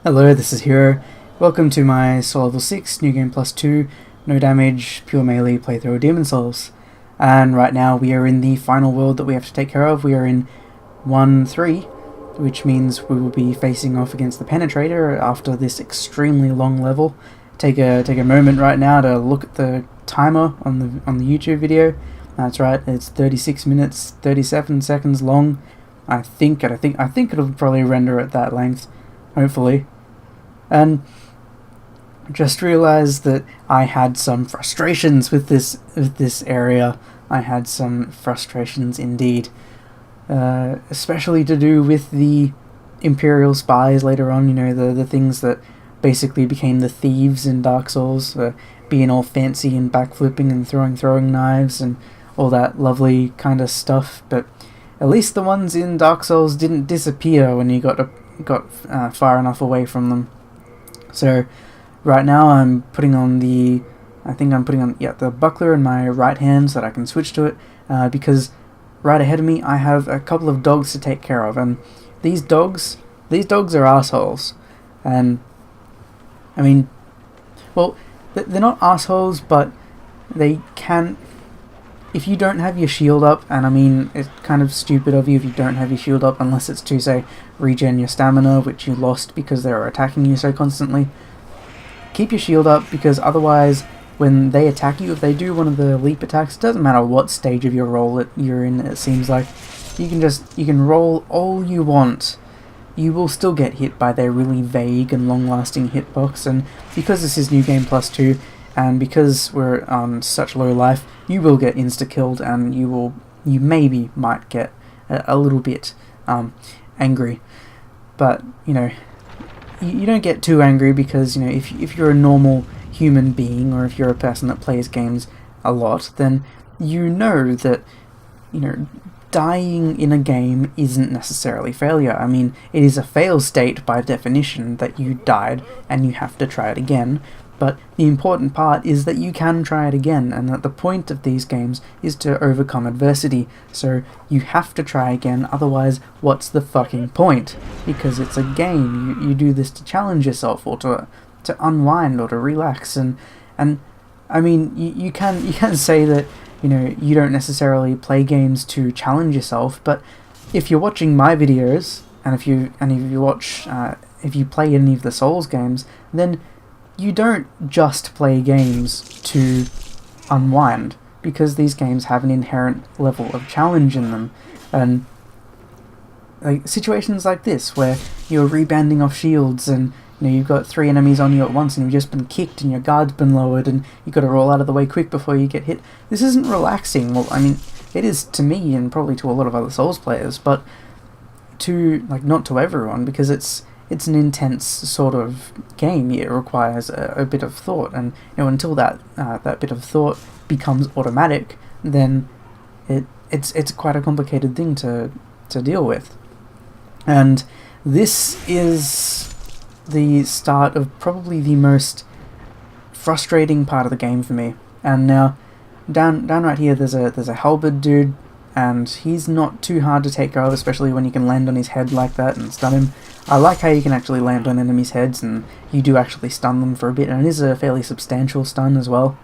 Hello, this is Hero. Welcome to my SL6 New Game Plus 2 No Damage Pure Melee playthrough of Demon Souls. And right now we are in the final world that we have to take care of. We are in 1-3, which means we will be facing off against the Penetrator after this extremely long level. Take a moment right now to look at the timer on the YouTube video. That's right, it's 36 minutes 37 seconds long. I think it'll probably render at that length, hopefully. And just realized that I had some frustrations with this area. I had some frustrations indeed, especially to do with the Imperial spies later on. You know, the things that basically became the thieves in Dark Souls, being all fancy and backflipping and throwing knives and all that lovely kind of stuff. But at least the ones in Dark Souls didn't disappear when you got far enough away from them. So right now I'm putting on the buckler in my right hand so that I can switch to it, because right ahead of me I have a couple of dogs to take care of, and these dogs are assholes. And I mean, well, they're not assholes, but they can, if you don't have your shield up, and I mean, it's kind of stupid of you if you don't have your shield up unless it's to, say, regen your stamina, which you lost because they were attacking you so constantly. Keep your shield up, because otherwise, when they attack you, if they do one of the leap attacks, it doesn't matter what stage of your roll you're in, it seems like, you can roll all you want. You will still get hit by their really vague and long-lasting hitbox, and because this is New Game Plus 2, and because we're on such low life, you will get insta-killed, and you maybe might get a little bit angry. But, you know, you don't get too angry, because, you know, if you're a normal human being, or if you're a person that plays games a lot, then you know that, you know, dying in a game isn't necessarily failure. I mean, it is a fail state by definition that you died and you have to try it again. But the important part is that you can try it again, and that the point of these games is to overcome adversity. So you have to try again, otherwise what's the fucking point? Because it's a game. You do this to challenge yourself, or to unwind, or to relax. And I mean, you can say that, you know, you don't necessarily play games to challenge yourself, but if you're watching my videos, and if you play any of the Souls games, then you don't just play games to unwind, because these games have an inherent level of challenge in them. And like situations like this, where you're rebanding off shields, and you know, you've got 3 enemies on you at once, and you've just been kicked, and your guard's been lowered, and you've got to roll out of the way quick before you get hit. This isn't relaxing. Well, I mean, it is to me, and probably to a lot of other Souls players, but not to everyone, because it's an intense sort of game. It requires a bit of thought, and you know, until that bit of thought becomes automatic, then it's quite a complicated thing to deal with. And this is the start of probably the most frustrating part of the game for me. And now, down right here, there's a halberd dude, and he's not too hard to take care of, especially when you can land on his head like that and stun him. I like how you can actually land on enemies' heads, and you do actually stun them for a bit, and it is a fairly substantial stun as well.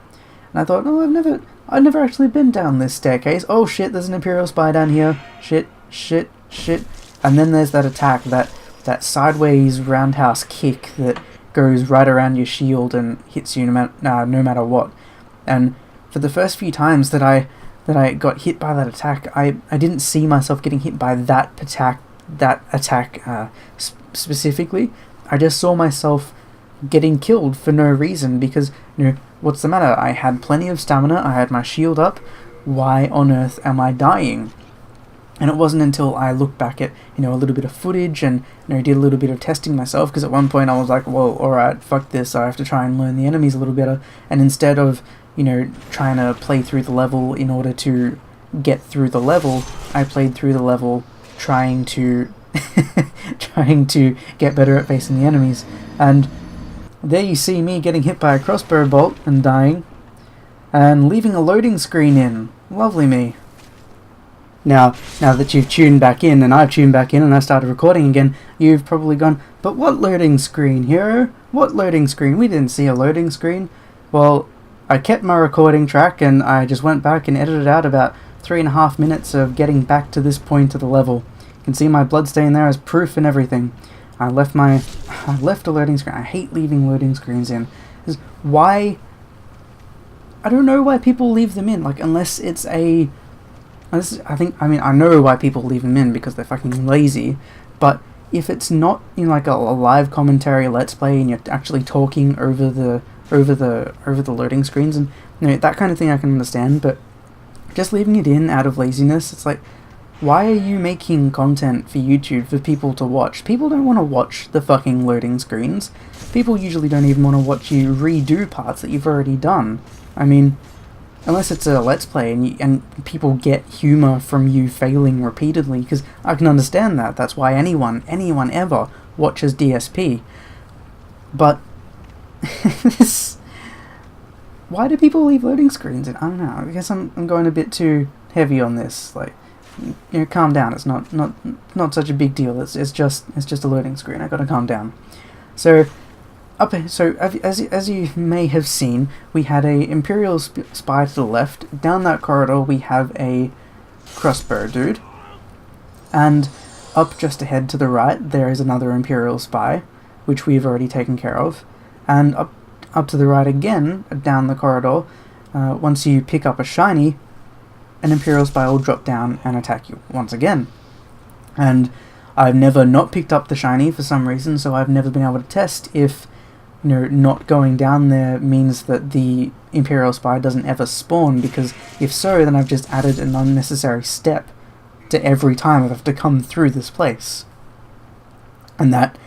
And I thought, oh, I've never actually been down this staircase. Oh shit, there's an Imperial spy down here. Shit. And then there's that attack, that sideways roundhouse kick that goes right around your shield and hits you no matter what. And for the first few times that I got hit by that attack, I didn't see myself getting hit by that attack specifically. I just saw myself getting killed for no reason, because, you know, what's the matter? I had plenty of stamina, I had my shield up, why on earth am I dying? And it wasn't until I looked back at, you know, a little bit of footage, and, you know, did a little bit of testing myself, because at one point I was like, well, alright, fuck this, I have to try and learn the enemies a little better, and instead of, you know, trying to play through the level in order to get through the level, I played through the level trying to get better at facing the enemies. And there you see me getting hit by a crossbow bolt and dying, and leaving a loading screen in. Lovely me. Now that you've tuned back in, and I've tuned back in, and I started recording again, you've probably gone, but what loading screen, hero? What loading screen? We didn't see a loading screen. Well, I kept my recording track, and I just went back and edited out about 3.5 minutes of getting back to this point of the level. You can see my bloodstain there as proof and everything. I left a loading screen. I hate leaving loading screens in. Why? I don't know why people leave them in. Like, unless it's a... I know why people leave them in, because they're fucking lazy. But if it's not, like a live commentary let's play, and you're actually talking over the loading screens, and that kind of thing I can understand. But just leaving it in out of laziness, it's like, why are you making content for YouTube for people to watch? People don't want to watch the fucking loading screens. People usually don't even want to watch you redo parts that you've already done. I mean, unless it's a let's play and people get humor from you failing repeatedly, because I can understand that. That's why anyone ever watches DSP. But why do people leave loading screens in? I don't know. I guess I'm going a bit too heavy on this. Like, calm down. It's not such a big deal. It's just a loading screen. I gotta calm down. So as you may have seen, we had a Imperial spy to the left. Down that corridor we have a crossbow dude, and up just ahead to the right there is another Imperial spy, which we've already taken care of. And up to the right again, down the corridor, once you pick up a shiny, an Imperial spy will drop down and attack you once again. And I've never not picked up the shiny for some reason, so I've never been able to test if not going down there means that the Imperial spy doesn't ever spawn, because if so, then I've just added an unnecessary step to every time I have to come through this place. And that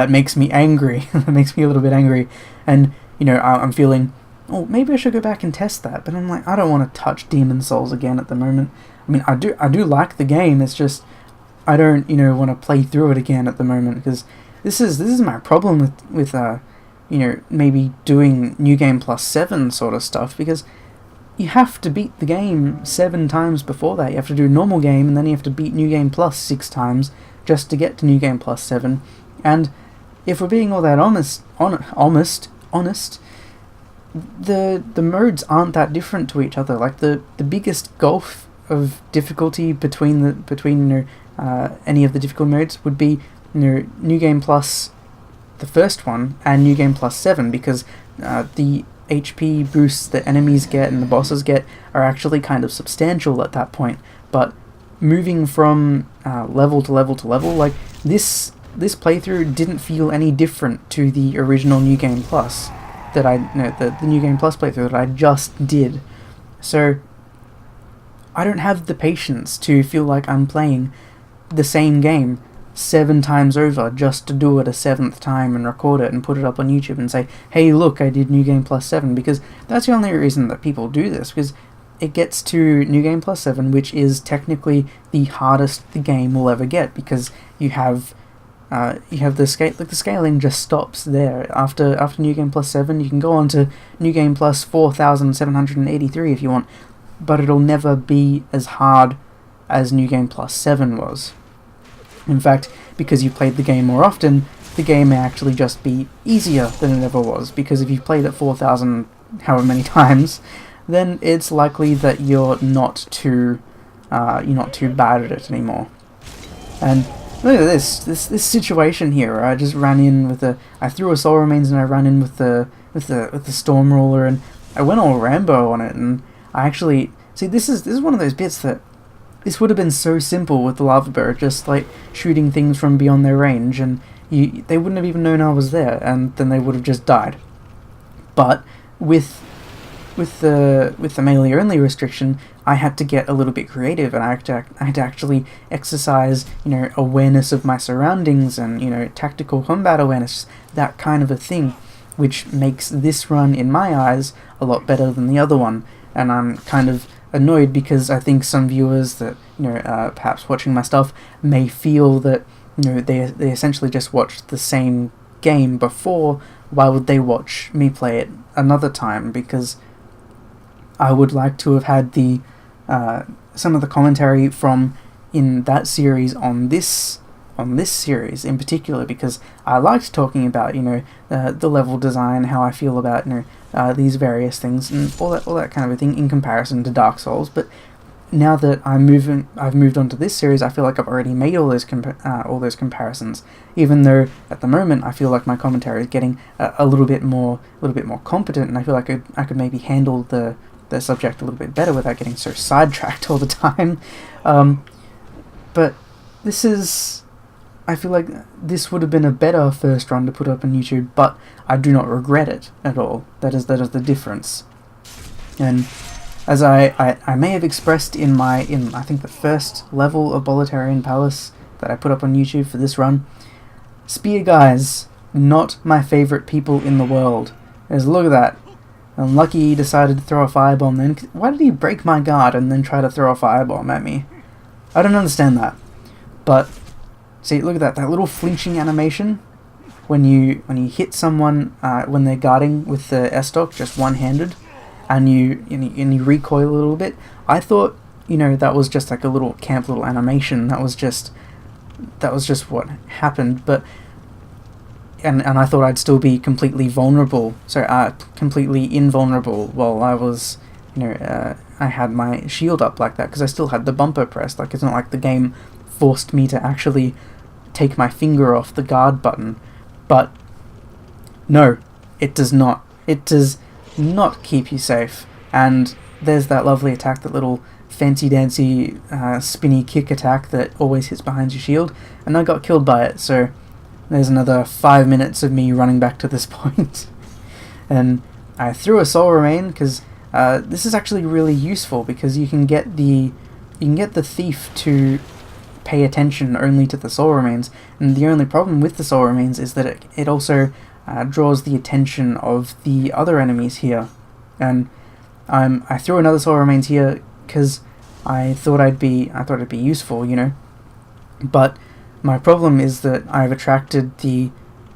makes me angry. That makes me a little bit angry. And, I'm feeling, oh, maybe I should go back and test that, but I'm like, I don't want to touch Demon Souls again at the moment. I mean, I do like the game, it's just, I don't, want to play through it again at the moment, because this is my problem with maybe doing New Game Plus 7 sort of stuff, because you have to beat the game 7 times before that. You have to do normal game, and then you have to beat New Game Plus 6 times just to get to New Game Plus 7. And if we're being all that honest, the modes aren't that different to each other. Like, the biggest gulf of difficulty between any of the difficult modes would be New Game Plus, the first one, and New Game Plus 7, because the HP boosts that enemies get and the bosses get are actually kind of substantial at that point. But moving from level to level to level, like, this playthrough didn't feel any different to the original New Game Plus the New Game Plus playthrough that I just did. So I don't have the patience to feel like I'm playing the same game 7 times over just to do it a 7th time and record it and put it up on YouTube and say, hey, look, I did New Game Plus 7, because that's the only reason that people do this, because it gets to New Game Plus 7, which is technically the hardest the game will ever get, because you have the scale, like, the scaling just stops there. After New Game Plus 7, you can go on to New Game Plus 4783 if you want, but it'll never be as hard as New Game Plus 7 was. In fact, because you've played the game more often, the game may actually just be easier than it ever was, because if you've played it 4,000 however many times, then it's likely that you're not too bad at it anymore. And look at this situation here. I just ran in with I threw a Soul Remains and I ran in with the Storm Ruler, and I went all Rambo on it, and I actually see this is one of those bits that this would have been so simple with the Lava Bear, just like shooting things from beyond their range, and they wouldn't have even known I was there, and then they would have just died. But with the melee only restriction, I had to get a little bit creative, and I had to actually exercise, awareness of my surroundings and, tactical combat awareness, that kind of a thing, which makes this run, in my eyes, a lot better than the other one. And I'm kind of annoyed because I think some viewers that, perhaps watching my stuff may feel that, they essentially just watched the same game before. Why would they watch me play it another time? Because I would like to have had the some of the commentary from in that series on this series in particular, because I liked talking about, you know, the level design, how I feel about, you know, these various things and all that kind of a thing in comparison to Dark Souls. But now that I've moved on to this series, I feel like I've already made all those comparisons. Even though at the moment I feel like my commentary is getting a little bit more competent, and I feel like I could maybe handle the subject a little bit better without getting so sidetracked all the time. But this is, I feel like this would have been a better first run to put up on YouTube, but I do not regret it at all. That is the difference. And as I may have expressed in I think the first level of Boletarian Palace that I put up on YouTube for this run, spear guys, not my favourite people in the world. Because look at that. Unlucky he decided to throw a firebomb then. Why did he break my guard and then try to throw a firebomb at me? I don't understand that. But see, look at that little flinching animation when you hit someone when they're guarding with the S-Dock just one-handed, and you recoil a little bit. I thought, you know, that was just like a little animation. That was just what happened. But and I thought I'd still be completely vulnerable, completely invulnerable while I was, you know, I had my shield up like that because I still had the bumper pressed. Like, it's not like the game forced me to actually take my finger off the guard button. But no, it does not. It does not keep you safe. And there's that lovely attack, that little fancy dancy spinny kick attack that always hits behind your shield, and I got killed by it. So there's another 5 minutes of me running back to this point. And I threw a soul remain because this is actually really useful, because you can get the thief to pay attention only to the soul remains, and the only problem with the soul remains is that it also draws the attention of the other enemies here. And I threw another soul remains here because I thought it'd be useful, you know. But my problem is that I've attracted the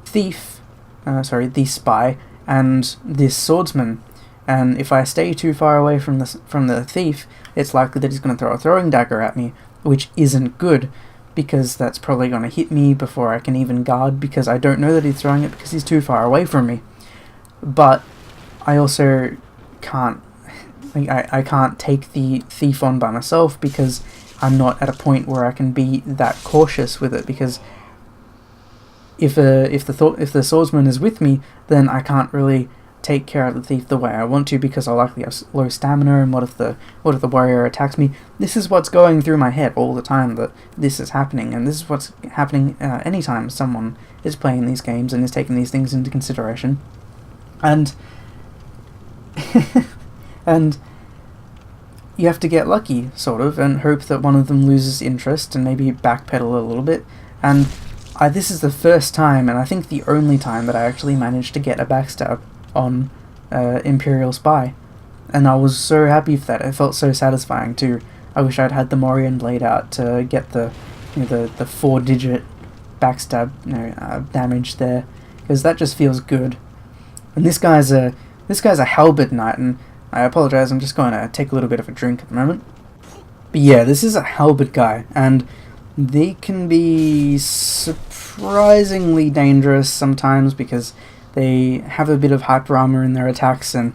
thief, the spy, and this swordsman. And if I stay too far away from the thief, it's likely that he's going to throw a throwing dagger at me, which isn't good, because that's probably going to hit me before I can even guard, because I don't know that he's throwing it because he's too far away from me. But I also can't, I can't take the thief on by myself, because I'm not at a point where I can be that cautious with it, because if the swordsman is with me, then I can't really take care of the thief the way I want to, because I'll likely have low stamina, and what if the warrior attacks me? This is what's going through my head all the time, that this is happening, and this is what's happening anytime someone is playing these games and is taking these things into consideration. And and you have to get lucky, sort of, and hope that one of them loses interest and maybe backpedal a little bit. And this is the first time, and I think the only time, that I actually managed to get a backstab on Imperial Spy. And I was so happy for that. It felt so satisfying too. I wish I'd had the Morion blade out to get the 4-digit backstab damage there, because that just feels good. And this guy's a halberd knight, and I apologize, I'm just going to take a little bit of a drink at the moment. But yeah, this is a halberd guy, and they can be surprisingly dangerous sometimes, because they have a bit of hyper armor in their attacks, and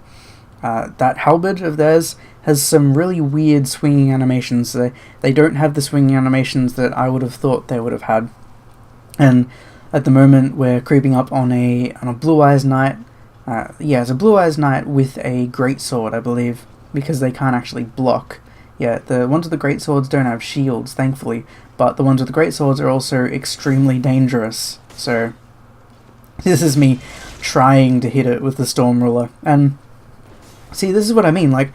that halberd of theirs has some really weird swinging animations. They don't have the swinging animations that I would have thought they would have had. And at the moment we're creeping up on a Blue Eyes Knight. It's a Blue Eyes Knight with a greatsword, I believe, because they can't actually block. Yeah, the ones with the greatswords don't have shields, thankfully, but the ones with the greatswords are also extremely dangerous. So this is me trying to hit it with the Storm Ruler. And see, this is what I mean, like,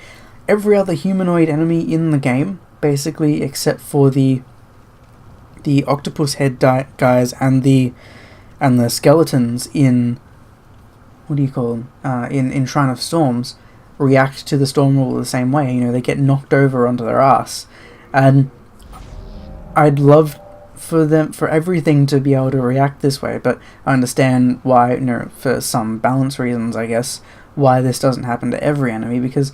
every other humanoid enemy in the game, basically, except for the octopus head guys and the skeletons in, what do you call them, in Shrine of Storms, react to the Storm Ruler the same way. You know, they get knocked over onto their ass. And I'd love for everything to be able to react this way, but I understand why, you know, for some balance reasons, I guess, why this doesn't happen to every enemy, because,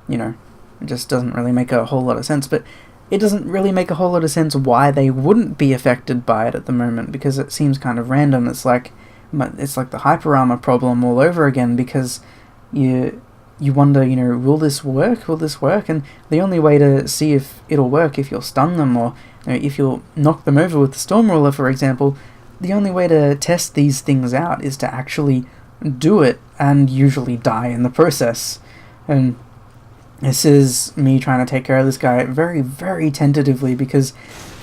you know, It just doesn't really make a whole lot of sense, but it doesn't really make a whole lot of sense why they wouldn't be affected by it at the moment, because it seems kind of random. It's like the hyper armor problem all over again, because you wonder, will this work? Will this work? And the only way to see if it'll work, if you'll stun them, or if you'll knock them over with the Storm Ruler, for example, the only way to test these things out is to actually do it, and usually die in the process. And this is me trying to take care of this guy very, very tentatively, because,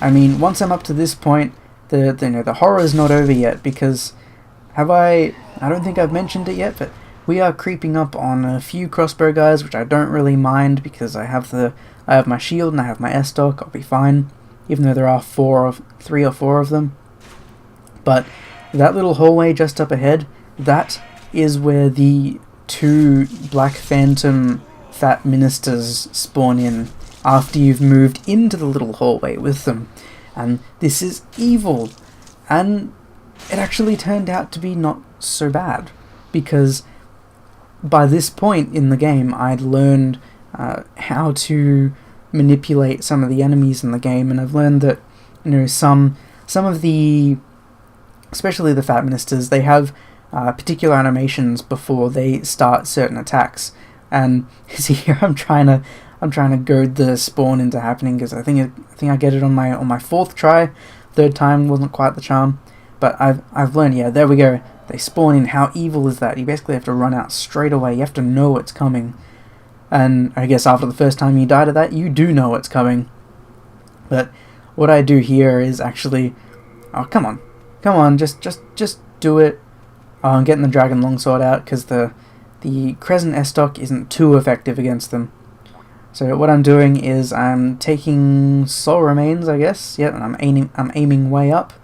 once I'm up to this point, the horror's not over yet, because I don't think I've mentioned it yet, but we are creeping up on a few crossbow guys, which I don't really mind, because I have my shield and I have my S-stock. I'll be fine, even though there are 3 or 4 of them. But that little hallway just up ahead, that is where the 2 Black Phantom Fat Ministers spawn in after you've moved into the little hallway with them. And this is evil. And it actually turned out to be not so bad, because by this point in the game I'd learned how to manipulate some of the enemies in the game, and I've learned that some of the, especially the Fat Ministers, they have particular animations before they start certain attacks. And see here, I'm trying to goad the spawn into happening, because I think I get it on my 4th try. 3rd time wasn't quite the charm, but I've learned. Yeah, there we go. They spawn in. How evil is that? You basically have to run out straight away. You have to know it's coming. And I guess after the first time you die to that, you do know it's coming. But what I do here is actually, oh come on, just do it. I'm getting the Dragon Longsword out, because the Crescent S-stock isn't too effective against them. So what I'm doing is I'm taking Soul Remains, I guess. Yeah, and I'm aiming way up,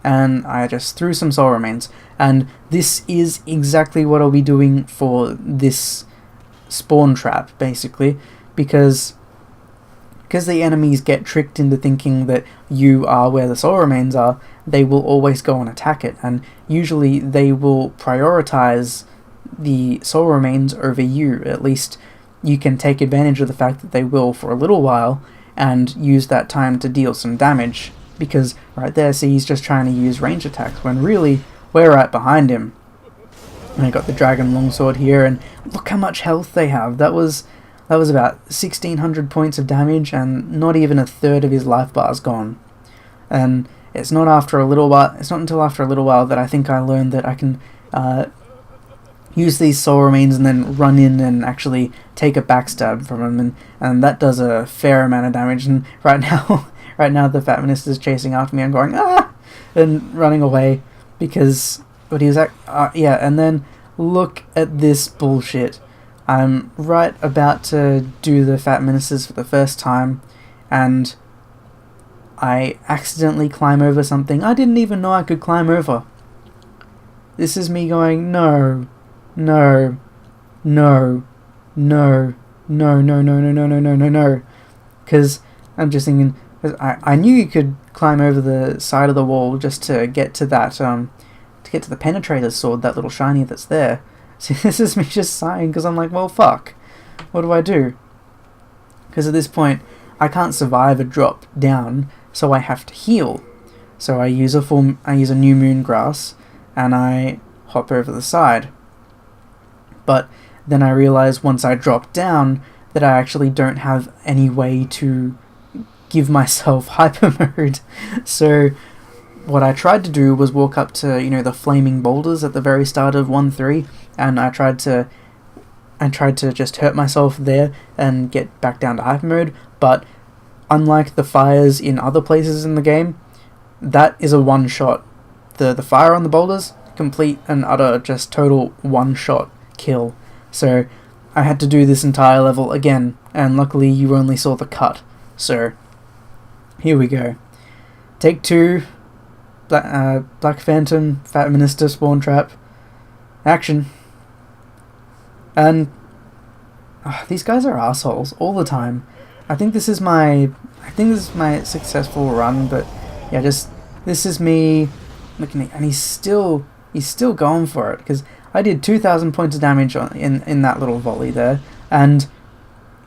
and I just threw some Soul Remains. And this is exactly what I'll be doing for this spawn trap, basically, because the enemies get tricked into thinking that you are where the Soul Remains are. They will always go and attack it, and usually they will prioritize the Soul Remains over you. At least you can take advantage of the fact that they will for a little while and use that time to deal some damage, because right there, see, he's just trying to use range attacks when really we're right behind him. And I got the Dragon Longsword here, and look how much health they have. That was about 1600 points of damage, and not even a third of his life bar's gone. And it's not until after a little while that I think I learned that I can use these Soul Remains and then run in and actually take a backstab from him, and that does a fair amount of damage. And right now the Fat Minister is chasing after me. I'm going and running away, because but he was and then look at this bullshit. I'm right about to do the Fat Ministers for the first time, and I accidentally climb over something I didn't even know I could climb over. This is me going, no, because I'm just thinking, I knew you could climb over the side of the wall just to get to that, to get to the Penetrator's sword, that little shiny that's there. See, this is me just sighing, because I'm like, well, fuck, what do I do? Because at this point, I can't survive a drop down, so I have to heal. So I use a New Moon Grass, and I hop over the side. But then I realize once I drop down that I actually don't have any way to give myself hyper mode. So what I tried to do was walk up to, the flaming boulders at the very start of 1.3, and I tried to just hurt myself there and get back down to hyper mode. But unlike the fires in other places in the game, that is a one-shot. The fire on the boulders, complete and utter, just total one-shot kill. So I had to do this entire level again, and luckily you only saw the cut. So here we go. Take 2, Black Phantom, Fat Minister, Spawn Trap, action. And these guys are assholes all the time. I think this is my successful run, but yeah, this is me looking at, and he's still going for it, because I did 2,000 points of damage in that little volley there, and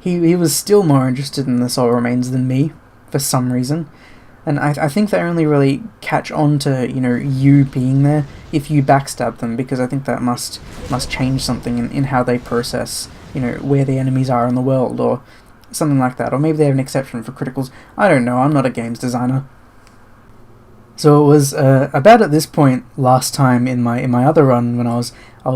he was still more interested in the soul remains than me, for some reason. And I think they only really catch on to, you know, you being there if you backstab them, because I think that must change something in how they process, you know, where the enemies are in the world, or something like that. Or maybe they have an exception for criticals. I don't know, I'm not a games designer. So it was about at this point last time in my other run, when I was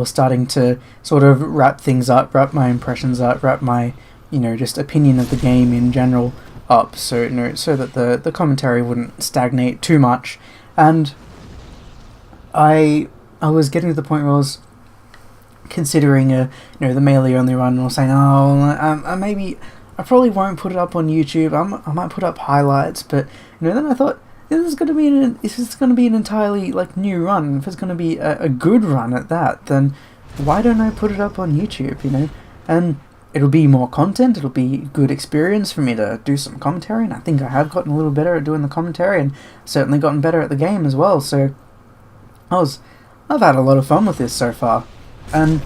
starting to sort of wrap things up, wrap my impressions up, wrap my, you know, just opinion of the game in general up, so, you know, so that the commentary wouldn't stagnate too much. And I was getting to the point where I was considering the melee only run, and I was saying, maybe I probably won't put it up on YouTube. I might put up highlights, but, you know, then I thought, this is going to be an entirely, like, new run. If it's going to be a good run at that, then why don't I put it up on YouTube, you know? And it'll be more content, it'll be good experience for me to do some commentary, and I think I have gotten a little better at doing the commentary, and certainly gotten better at the game as well, so I've had a lot of fun with this so far. And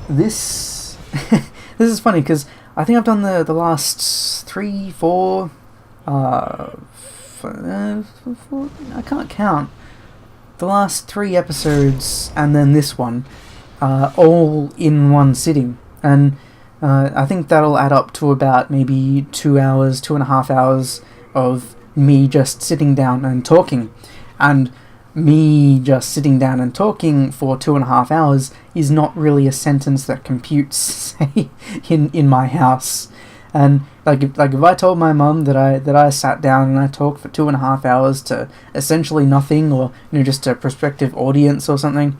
this this is funny, because I think I've done the last 3, 4, I can't count. The last 3 episodes and then this one, all in one sitting, and I think that'll add up to about maybe 2 hours, 2.5 hours of me just sitting down and talking. And me just sitting down and talking for 2.5 hours is not really a sentence that computes, say, in my house. And if I told my mum that I sat down and I talked for 2.5 hours to essentially nothing, or, you know, just a prospective audience or something,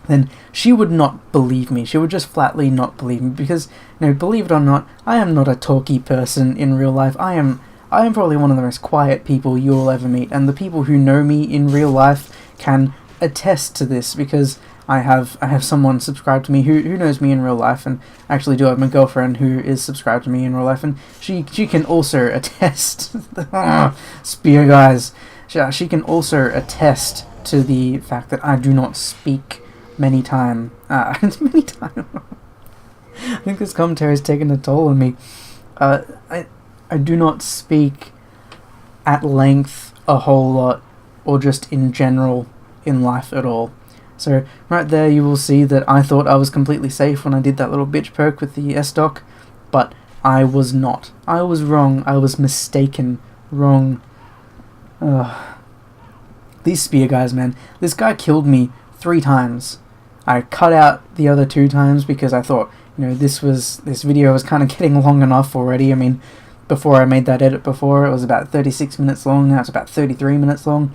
then she would not believe me. She would just flatly not believe me, because, you know, believe it or not, I am not a talky person in real life. I am probably one of the most quiet people you will ever meet, and the people who know me in real life can attest to this, because I have someone subscribed to me who knows me in real life, and I actually do have my girlfriend who is subscribed to me in real life, and she can also attest. Spear guys. She can also attest to the fact that I do not speak many time. I think this commentary has taken a toll on me. I do not speak at length a whole lot, or just in general in life at all. So right there you will see that I thought I was completely safe when I did that little bitch perk with the S-Dock, but I was not. I was wrong. I was mistaken. Wrong. These spear guys, man. This guy killed me 3 times. I cut out the other 2 times because I thought, you know, this video was kind of getting long enough already. I mean, before I made that edit before, it was about 36 minutes long. Now it's about 33 minutes long.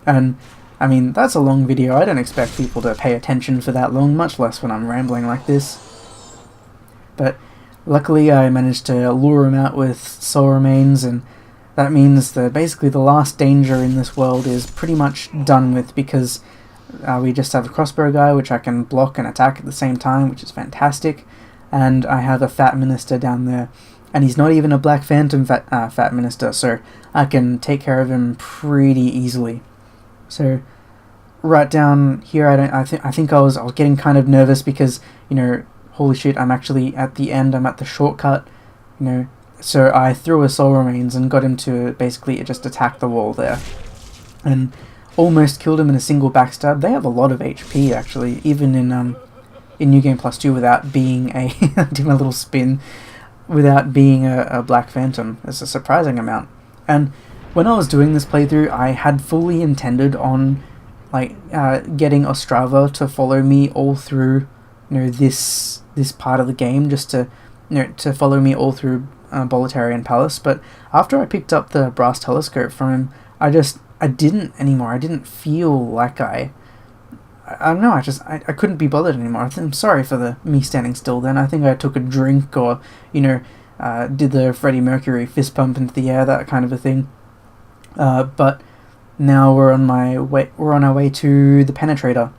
And I mean, that's a long video. I don't expect people to pay attention for that long, much less when I'm rambling like this. But luckily I managed to lure him out with soul remains, and that means that basically the last danger in this world is pretty much done with, because we just have a crossbow guy which I can block and attack at the same time, which is fantastic. And I have a fat minister down there, and he's not even a Black Phantom fat minister, so I can take care of him pretty easily. So right down here, I think I was getting kind of nervous, because, you know, holy shit, I'm actually at the end. I'm at the shortcut, you know. So I threw a soul remains and got him to basically just attack the wall there, and almost killed him in a single backstab. They have a lot of HP actually, even in New Game Plus 2, without being a do my little spin, without being a Black Phantom. It's a surprising amount. And when I was doing this playthrough, I had fully intended on, like, getting Ostrava to follow me all through, you know, this part of the game, just to, you know, to follow me all through Bolitarian Palace. But after I picked up the brass telescope from him, I didn't anymore. I didn't feel like I don't know, I couldn't be bothered anymore. I'm sorry for me standing still then. I think I took a drink, or, you know, did the Freddie Mercury fist pump into the air, that kind of a thing. But now we're on our way to the Penetrator,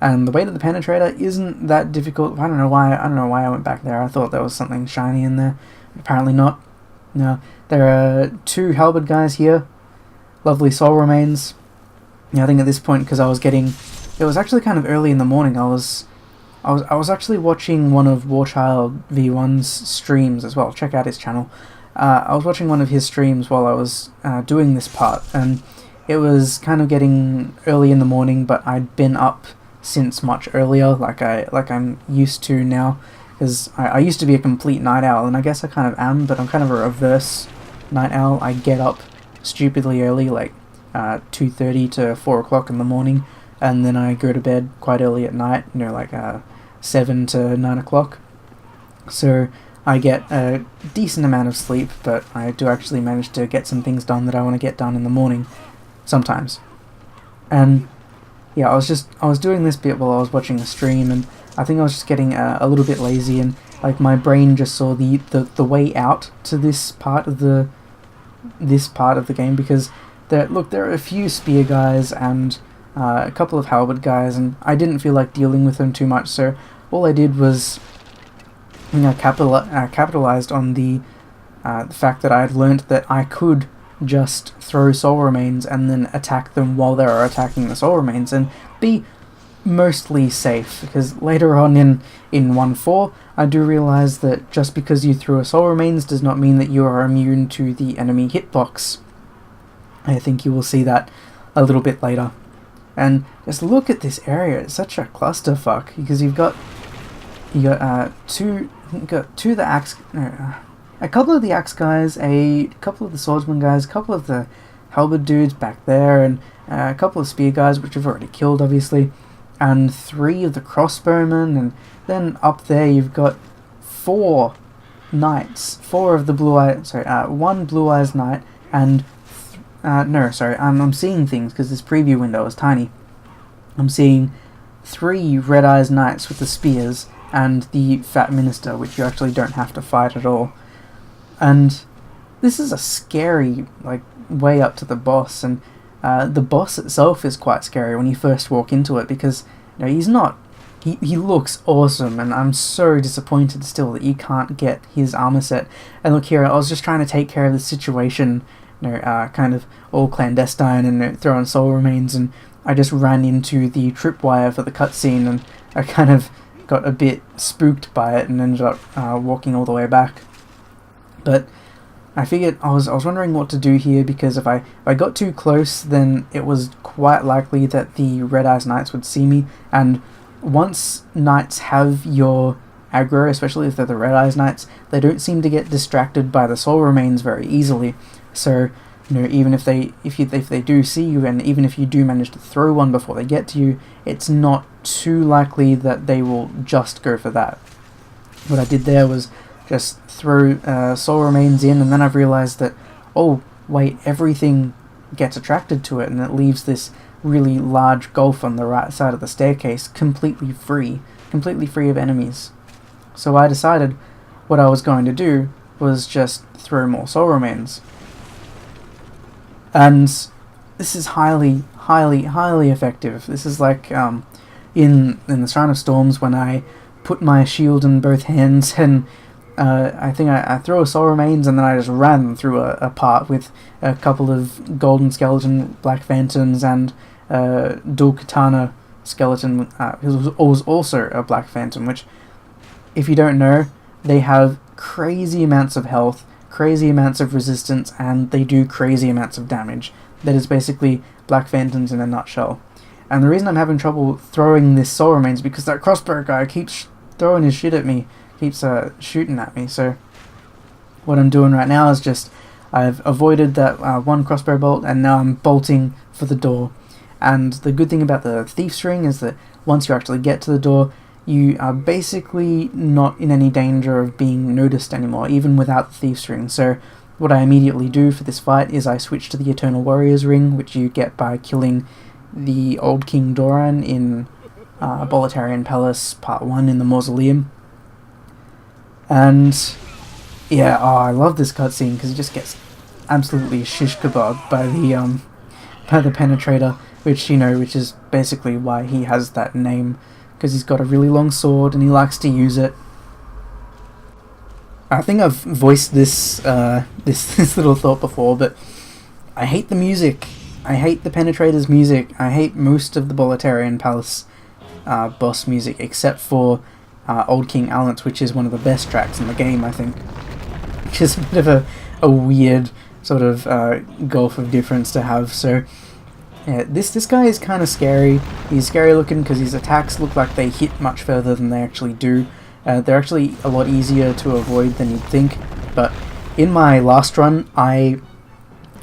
and the way to the Penetrator isn't that difficult. I don't know why I went back there. I thought there was something shiny in there. Apparently not. No, there are 2 halberd guys here. Lovely soul remains. Yeah, I think at this point, because it was actually kind of early in the morning, I was I was actually watching one of Warchild V1's streams as well. Check out his channel. I was watching one of his streams while I was doing this part, and it was kind of getting early in the morning, but I'd been up since much earlier, like I'm used to now, because I used to be a complete night owl, and I guess I kind of am, but I'm kind of a reverse night owl. I get up stupidly early, like 2:30 to 4 o'clock in the morning, and then I go to bed quite early at night, like 7 to 9 o'clock. So I get a decent amount of sleep, but I do actually manage to get some things done that I want to get done in the morning, sometimes. And yeah, I was doing this bit while I was watching the stream, and I think I was just getting a little bit lazy, and like my brain just saw the way out to this part of the game, because there are a few spear guys and a couple of halberd guys, and I didn't feel like dealing with them too much, so all I did was capitalized on the fact that I had learnt that I could just throw soul remains and then attack them while they are attacking the soul remains and be mostly safe, because later on in 1.4 I do realize that just because you threw a soul remains does not mean that you are immune to the enemy hitbox. I think you will see that a little bit later. And just look at this area, it's such a clusterfuck, because you got two of the axe, a couple of the axe guys, a couple of the swordsman guys, a couple of the halberd dudes back there, and a couple of spear guys, which I've already killed obviously, and 3 of the crossbowmen, and then up there you've got 4 knights, 4 of the one blue eyes knight, and I'm seeing things because this preview window is tiny. I'm seeing 3 red eyes knights with the spears, and the fat minister, which you actually don't have to fight at all. And this is a scary, way up to the boss, and the boss itself is quite scary when you first walk into it, because he's not. He looks awesome, and I'm so disappointed still that you can't get his armor set. And look here, I was just trying to take care of the situation, kind of all clandestine and throwing soul remains, and I just ran into the tripwire for the cutscene, and I kind of got a bit spooked by it and ended up walking all the way back. But I figured I was wondering what to do here, because if I got too close, then it was quite likely that the Red Eyes Knights would see me, and once Knights have your aggro, especially if they're the Red Eyes Knights, they don't seem to get distracted by the soul remains very easily. So even if they do see you, and even if you do manage to throw one before they get to you, it's not too likely that they will just go for that. What I did there was just throw soul remains in, and then I've realized that, oh wait, everything gets attracted to it, and it leaves this really large gulf on the right side of the staircase completely free of enemies. So I decided what I was going to do was just throw more soul remains. And this is highly effective. This is like in the Shrine of Storms, when I put my shield in both hands, and I think I throw a soul remains, and then I just ran through a part with a couple of golden skeleton Black Phantoms and dual katana skeleton, who was also a Black Phantom, which, if you don't know, they have crazy amounts of health, crazy amounts of resistance, and they do crazy amounts of damage. That is basically Black Phantoms in a nutshell. And the reason I'm having trouble throwing this soul remains because that crossbow guy keeps throwing his shit at me, keeps shooting at me. So what I'm doing right now is just, I've avoided that one crossbow bolt, and now I'm bolting for the door. And the good thing about the Thief's Ring is that once you actually get to the door, you are basically not in any danger of being noticed anymore, even without the Thief's Ring. So what I immediately do for this fight is I switch to the Eternal Warrior's Ring, which you get by killing the old King Doran in Boletarian Palace Part 1 in the Mausoleum. And yeah, I love this cutscene because it just gets absolutely shish kebabbed by the Penetrator, which is basically why he has that name, because he's got a really long sword and he likes to use it. I think I've voiced this this little thought before, but I hate the music. I hate the Penetrator's music. I hate most of the Boletarian Palace boss music, except for Old King Allen's, which is one of the best tracks in the game, I think. Which is a bit of a weird sort of gulf of difference to have. So yeah, this guy is kind of scary. He's scary looking because his attacks look like they hit much further than they actually do. They're actually a lot easier to avoid than you'd think. But in my last run,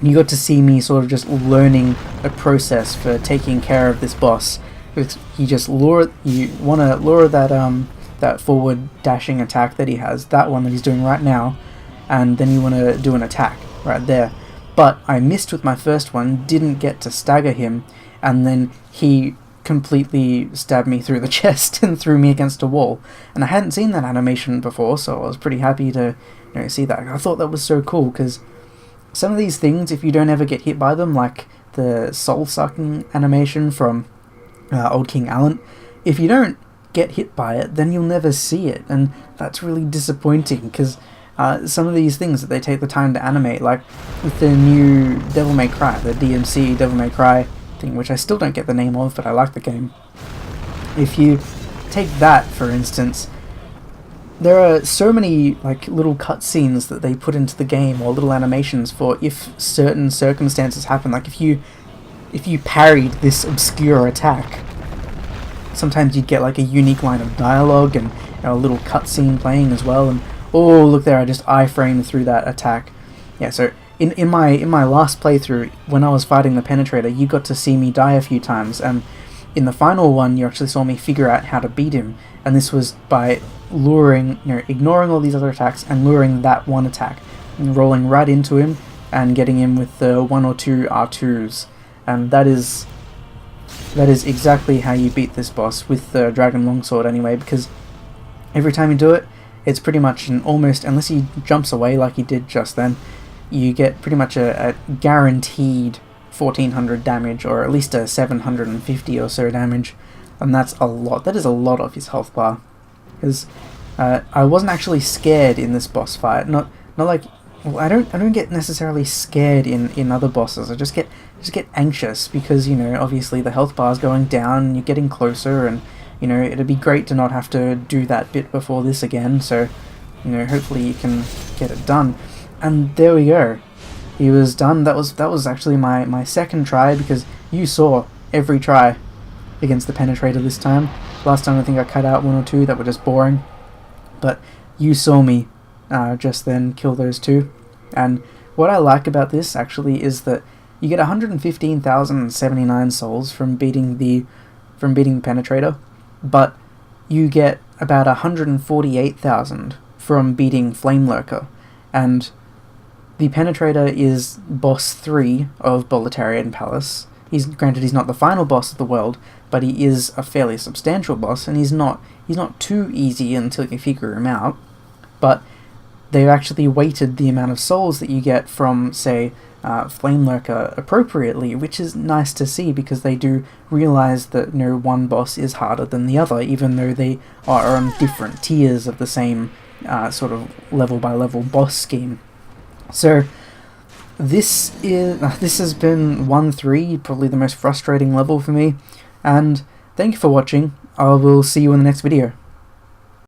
you got to see me sort of just learning a process for taking care of this boss. You just want to lure that forward dashing attack that he has, that one that he's doing right now, and then you want to do an attack right there. But I missed with my first one, didn't get to stagger him, and then he completely stabbed me through the chest and threw me against a wall. And I hadn't seen that animation before, so I was pretty happy to see that. I thought that was so cool, because some of these things, if you don't ever get hit by them, like the soul-sucking animation from Old King Allen, if you don't get hit by it, then you'll never see it, and that's really disappointing, because some of these things that they take the time to animate, like with the new Devil May Cry, the DMC Devil May Cry thing, which I still don't get the name of, but I like the game. If you take that, for instance, there are so many like little cutscenes that they put into the game, or little animations for if certain circumstances happen. Like if you parried this obscure attack, sometimes you'd get like a unique line of dialogue and a little cutscene playing as well. And oh, look there, I just iframed through that attack. Yeah, so in my last playthrough, when I was fighting the Penetrator, you got to see me die a few times, and in the final one, you actually saw me figure out how to beat him, and this was by ignoring all these other attacks and luring that one attack, and rolling right into him and getting him with the 1 or 2 R2s, and that is exactly how you beat this boss with the Dragon Longsword anyway, because every time you do it, it's pretty much an almost, unless he jumps away like he did just then, you get pretty much a guaranteed 1400 damage, or at least a 750 or so damage, and that's a lot. That is a lot of his health bar. Because I wasn't actually scared in this boss fight. Not like, well, I don't get necessarily scared in other bosses. I just get anxious because obviously the health bar's going down, and you're getting closer, and it'd be great to not have to do that bit before this again. So hopefully you can get it done. And there we go. He was done. That was actually my second try, because you saw every try against the Penetrator this time. Last time I think I cut out 1 or 2 that were just boring, but you saw me just then kill those 2. And what I like about this actually is that you get 115,079 souls from beating the Penetrator, but you get about 148,000 from beating Flame Lurker, and the Penetrator is boss 3 of Boletarian Palace. Granted, he's not the final boss of the world, but he is a fairly substantial boss, and he's not too easy until you figure him out. But they've actually weighted the amount of souls that you get from, say, Flame Lurker appropriately, which is nice to see, because they do realize that one boss is harder than the other, even though they are on different tiers of the same sort of level by level boss scheme. So this has been 1-3, probably the most frustrating level for me, and thank you for watching. I will see you in the next video.